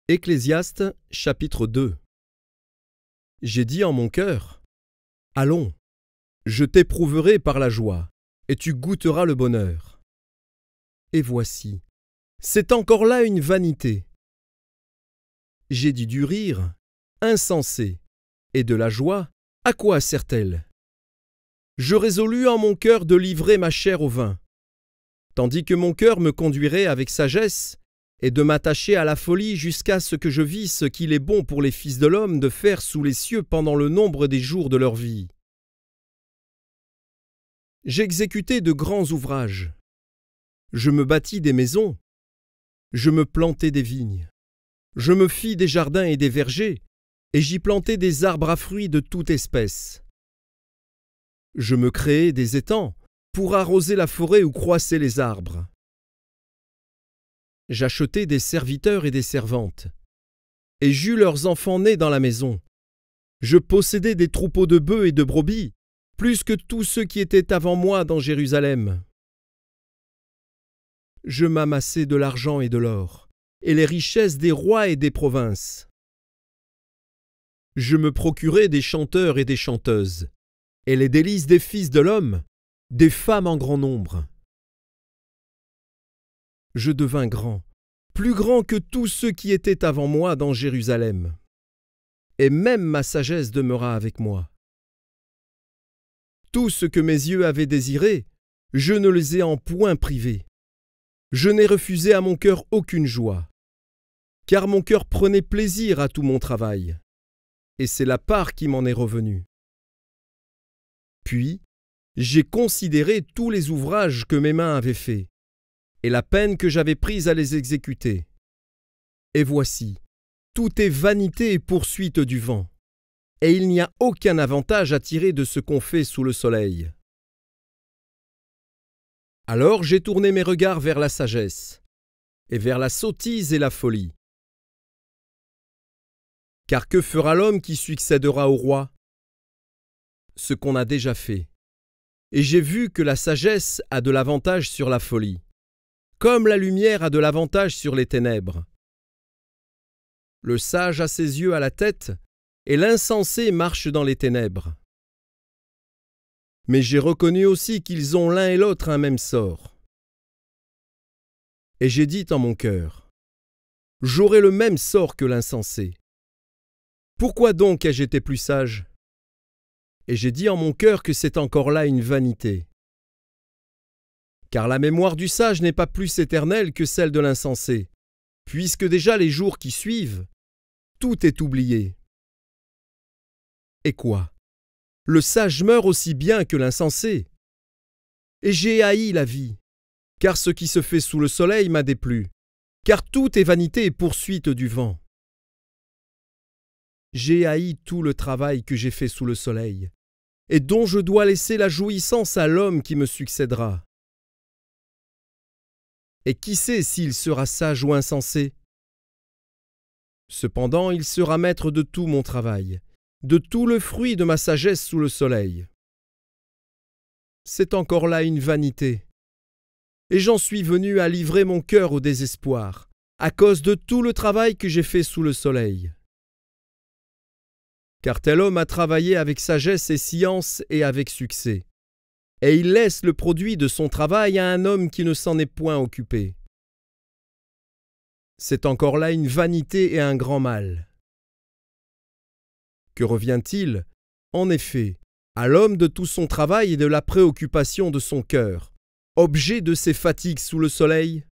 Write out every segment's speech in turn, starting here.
Ecclésiaste, chapitre 2. J'ai dit en mon cœur: Allons, je t'éprouverai par la joie, et tu goûteras le bonheur. Et voici, c'est encore là une vanité. J'ai dit du rire, insensé, et de la joie, à quoi sert-elle? Je résolus en mon cœur de livrer ma chair au vin, tandis que mon cœur me conduirait avec sagesse, et de m'attacher à la folie jusqu'à ce que je visse ce qu'il est bon pour les fils de l'homme de faire sous les cieux pendant le nombre des jours de leur vie. J'exécutai de grands ouvrages. Je me bâtis des maisons. Je me plantai des vignes. Je me fis des jardins et des vergers, et j'y plantai des arbres à fruits de toute espèce. Je me créai des étangs pour arroser la forêt où croissaient les arbres. J'achetai des serviteurs et des servantes, et j'eus leurs enfants nés dans la maison. Je possédai des troupeaux de bœufs et de brebis, plus que tous ceux qui étaient avant moi dans Jérusalem. Je m'amassai de l'argent et de l'or, et les richesses des rois et des provinces. Je me procurai des chanteurs et des chanteuses, et les délices des fils de l'homme, des femmes en grand nombre. Je devins grand, plus grand que tous ceux qui étaient avant moi dans Jérusalem. Et même ma sagesse demeura avec moi. Tout ce que mes yeux avaient désiré, je ne les ai en point privés. Je n'ai refusé à mon cœur aucune joie, car mon cœur prenait plaisir à tout mon travail, et c'est la part qui m'en est revenue. Puis, j'ai considéré tous les ouvrages que mes mains avaient faits, et la peine que j'avais prise à les exécuter. Et voici, tout est vanité et poursuite du vent, et il n'y a aucun avantage à tirer de ce qu'on fait sous le soleil. Alors j'ai tourné mes regards vers la sagesse, et vers la sottise et la folie. Car que fera l'homme qui succédera au roi? Ce qu'on a déjà fait. Et j'ai vu que la sagesse a de l'avantage sur la folie, comme la lumière a de l'avantage sur les ténèbres. Le sage a ses yeux à la tête, et l'insensé marche dans les ténèbres. Mais j'ai reconnu aussi qu'ils ont l'un et l'autre un même sort. Et j'ai dit en mon cœur: j'aurai le même sort que l'insensé. Pourquoi donc ai-je été plus sage? Et j'ai dit en mon cœur que c'est encore là une vanité. Car la mémoire du sage n'est pas plus éternelle que celle de l'insensé, puisque déjà les jours qui suivent, tout est oublié. Et quoi? Le sage meurt aussi bien que l'insensé. Et j'ai haï la vie, car ce qui se fait sous le soleil m'a déplu, car tout est vanité et poursuite du vent. J'ai haï tout le travail que j'ai fait sous le soleil, et dont je dois laisser la jouissance à l'homme qui me succédera. Et qui sait s'il sera sage ou insensé? Cependant, il sera maître de tout mon travail, de tout le fruit de ma sagesse sous le soleil. C'est encore là une vanité. Et j'en suis venu à livrer mon cœur au désespoir, à cause de tout le travail que j'ai fait sous le soleil. Car tel homme a travaillé avec sagesse et science et avec succès. Et il laisse le produit de son travail à un homme qui ne s'en est point occupé. C'est encore là une vanité et un grand mal. Que revient-il, en effet, à l'homme de tout son travail et de la préoccupation de son cœur, objet de ses fatigues sous le soleil?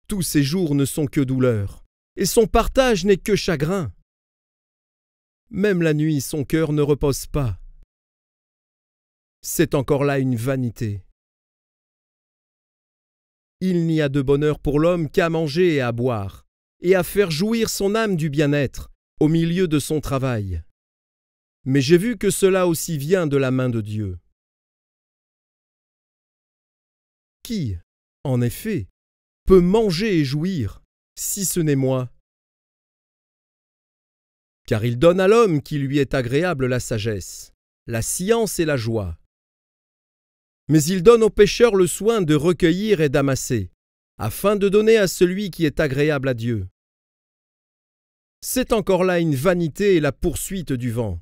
Tous ses jours ne sont que douleur, et son partage n'est que chagrin. Même la nuit, son cœur ne repose pas. C'est encore là une vanité. Il n'y a de bonheur pour l'homme qu'à manger et à boire, et à faire jouir son âme du bien-être, au milieu de son travail. Mais j'ai vu que cela aussi vient de la main de Dieu. Qui, en effet, peut manger et jouir, si ce n'est moi? Car il donne à l'homme qui lui est agréable la sagesse, la science et la joie. Mais il donne aux pêcheurs le soin de recueillir et d'amasser, afin de donner à celui qui est agréable à Dieu. C'est encore là une vanité et la poursuite du vent.